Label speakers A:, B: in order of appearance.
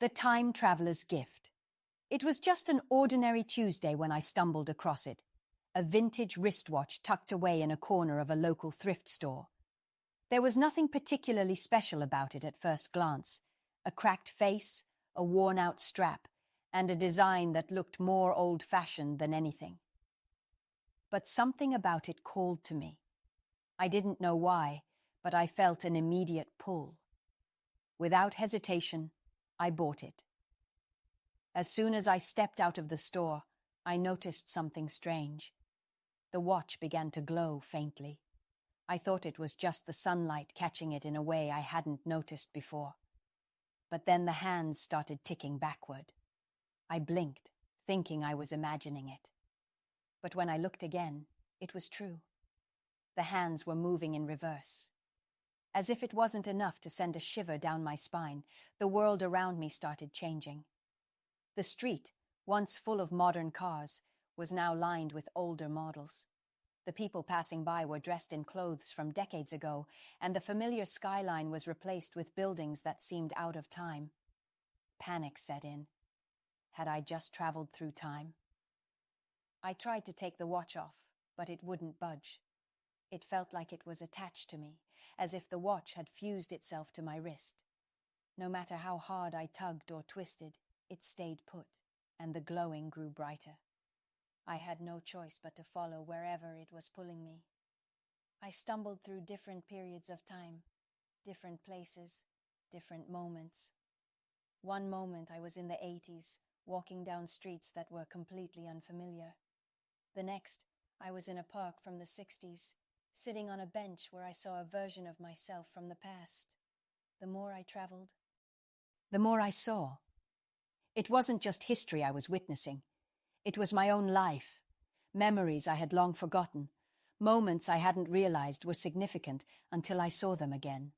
A: The Time Traveler's Gift. It was just an ordinary Tuesday when I stumbled across it, a vintage wristwatch tucked away in a corner of a local thrift store. There was nothing particularly special about it at first glance: a cracked face, a worn-out strap, and a design that looked more old-fashioned than anything. But something about it called to me. I didn't know why, but I felt an immediate pull. Without hesitation, I bought it. As soon as I stepped out of the store, I noticed something strange. The watch began to glow faintly. I thought it was just the sunlight catching it in a way I hadn't noticed before. But then the hands started ticking backward. I blinked, thinking I was imagining it. But when I looked again, it was true. The hands were moving in reverse. As if it wasn't enough to send a shiver down my spine, the world around me started changing. The street, once full of modern cars, was now lined with older models. The people passing by were dressed in clothes from decades ago, and the familiar skyline was replaced with buildings that seemed out of time. Panic set in. Had I just traveled through time? I tried to take the watch off, but it wouldn't budge. It felt like it was attached to me, as if the watch had fused itself to my wrist. No matter how hard I tugged or twisted, it stayed put, and the glowing grew brighter. I had no choice but to follow wherever it was pulling me. I stumbled through different periods of time, different places, different moments. One moment I was in the 80s, walking down streets that were completely unfamiliar. The next, I was in a park from the 60s, sitting on a bench where I saw a version of myself from the past. The more I traveled, the more I saw. It wasn't just history I was witnessing. It was my own life, memories I had long forgotten, moments I hadn't realized were significant until I saw them again.